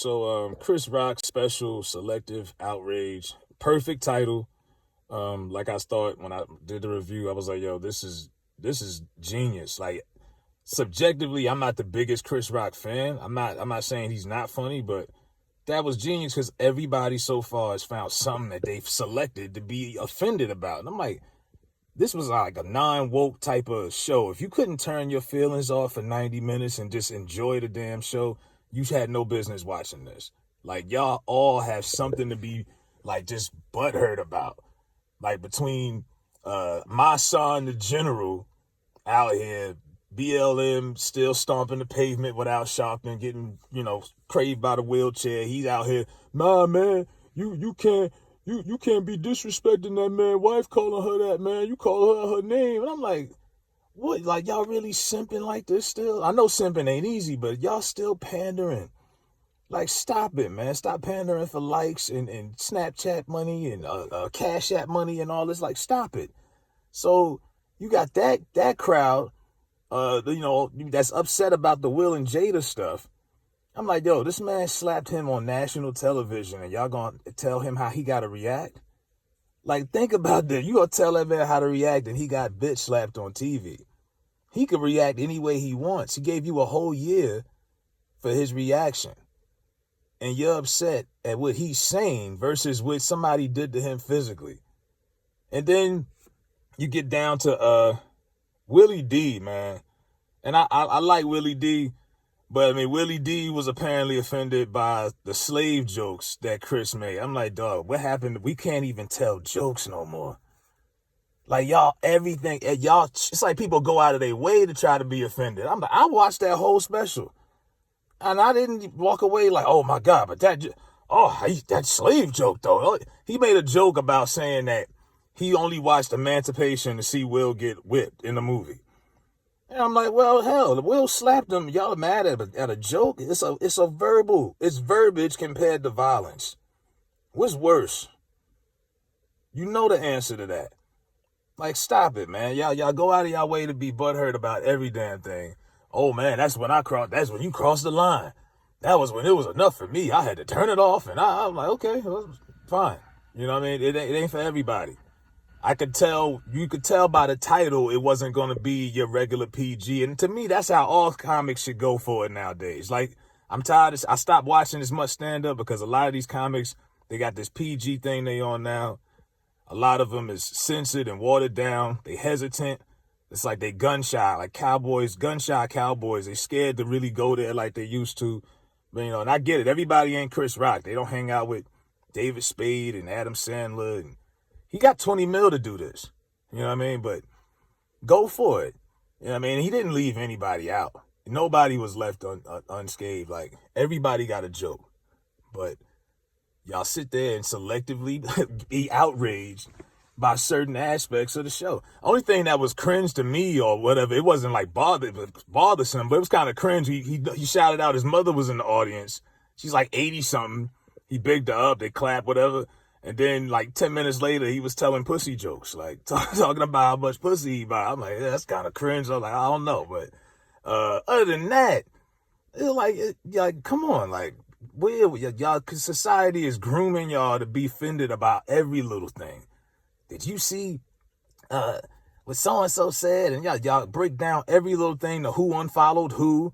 So Chris Rock special, Selective, Outrage, perfect title. Like I thought when I did the review, I was like, yo, this is genius. Like subjectively, I'm not the biggest Chris Rock fan. I'm not saying he's not funny, but that was genius because everybody so far has found something that they've selected to be offended about. And I'm like, this was like a non-woke type of show. If you couldn't turn your feelings off for 90 minutes and just enjoy the damn show, you had no business watching this. Like, y'all all have something to be, like, just butthurt about. Like, between my son, the general, out here, BLM still stomping the pavement without shopping, getting, craved by the wheelchair. He's out here, nah, man, you can't be disrespecting that man wife, calling her that, man. You call her name. And I'm like, what? Like, y'all really simping like this still? I know simping ain't easy, but y'all still pandering. Like, stop it, man. Stop pandering for likes and Snapchat money and Cash App money and all this. Like, stop it. So you got that crowd, that's upset about the Will and Jada stuff. I'm like, yo, this man slapped him on national television and y'all gonna tell him how he gotta react? Like, think about that. You gonna tell that man how to react and he got bitch slapped on TV. He could react any way he wants. He gave you a whole year for his reaction. And you're upset at what he's saying versus what somebody did to him physically. And then you get down to Willie D, man. And I like Willie D, but I mean, Willie D was apparently offended by the slave jokes that Chris made. I'm like, dog, what happened? We can't even tell jokes no more. Like, y'all, everything, y'all, it's like people go out of their way to try to be offended. I'm like, I watched that whole special. And I didn't walk away like, oh my God, but that slave joke though. He made a joke about saying that he only watched Emancipation to see Will get whipped in the movie. And I'm like, well, hell, Will slapped him. Y'all are mad at a joke? It's verbiage compared to violence. What's worse? You know the answer to that. Like, stop it, man. Y'all go out of y'all way to be butthurt about every damn thing. Oh man, that's when you crossed the line. That was when it was enough for me. I had to turn it off, and I'm like, okay, well, fine. You know what I mean? It ain't for everybody. You could tell by the title it wasn't going to be your regular PG. And to me, that's how all comics should go for it nowadays. Like, I'm tired I stopped watching as much stand-up because a lot of these comics, they got this PG thing they on now. A lot of them is censored and watered down. They hesitant. It's like they gun-shy, like gun-shy cowboys. They scared to really go there like they used to. But, and I get it. Everybody ain't Chris Rock. They don't hang out with David Spade and Adam Sandler. And he got 20 mil to do this. You know what I mean? But go for it. You know what I mean? He didn't leave anybody out. Nobody was left unscathed. Like, everybody got a joke. But y'all sit there and selectively be outraged by certain aspects of the show. Only thing that was cringe to me or whatever, it wasn't like bothersome, but it was kind of cringe. He shouted out his mother was in the audience. She's like 80 something. He bigged her up. They clapped, whatever. And then like 10 minutes later, he was telling pussy jokes, like talking about how much pussy he buy. I'm like, yeah, that's kind of cringe. I was like, I don't know. But other than that, it's like, come on, like, y'all, cause society is grooming y'all to be offended about every little thing. Did you see what so-and-so said? And y'all break down every little thing, the who unfollowed who.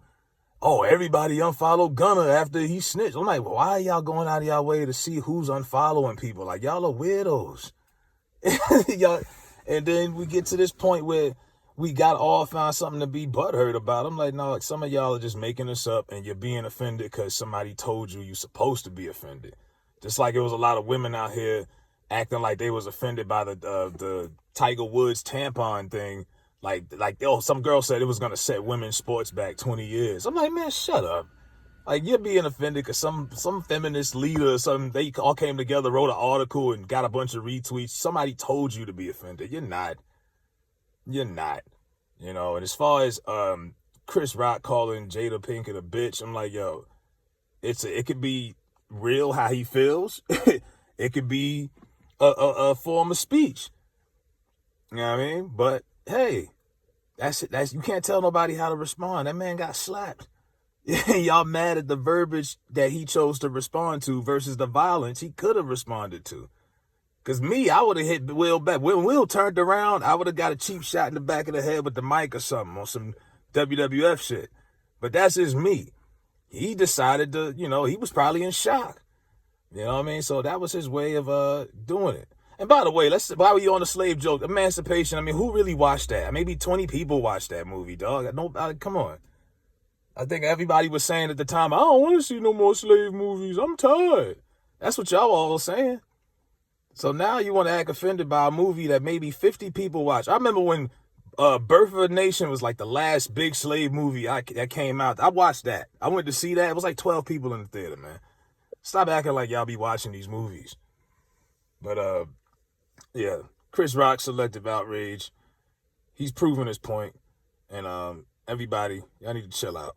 Oh, everybody unfollowed Gunner after he snitched. I'm like, well, why are y'all going out of y'all way to see who's unfollowing people? Like, y'all are weirdos. And then we get to this point where we got all found something to be butthurt about. I'm like, no, like, some of y'all are just making this up and you're being offended because somebody told you you're supposed to be offended. Just like it was a lot of women out here acting like they was offended by the Tiger Woods tampon thing. Like, some girl said it was going to set women's sports back 20 years. I'm like, man, shut up. Like, you're being offended because some feminist leader or something, they all came together, wrote an article and got a bunch of retweets. Somebody told you to be offended. You're not. And as far as Chris Rock calling Jada Pinkett a bitch, I'm like, yo, it could be real how he feels. It could be a form of speech. You know what I mean? But hey, that's you can't tell nobody how to respond. That man got slapped. Y'all mad at the verbiage that he chose to respond to versus the violence he could have responded to. Because me, I would have hit Will back. When Will turned around, I would have got a cheap shot in the back of the head with the mic or something on some WWF shit. But that's just me. He decided to, he was probably in shock. You know what I mean? So that was his way of doing it. And by the way, why were you on the slave joke? Emancipation, I mean, who really watched that? Maybe 20 people watched that movie, dog. Come on. I think everybody was saying at the time, I don't want to see no more slave movies. I'm tired. That's what y'all all was saying. So now you want to act offended by a movie that maybe 50 people watched. I remember when Birth of a Nation was like the last big slave movie that came out. I watched that. I went to see that. It was like 12 people in the theater, man. Stop acting like y'all be watching these movies. But, yeah, Chris Rock, Selective, Outrage. He's proven his point. And everybody, y'all need to chill out.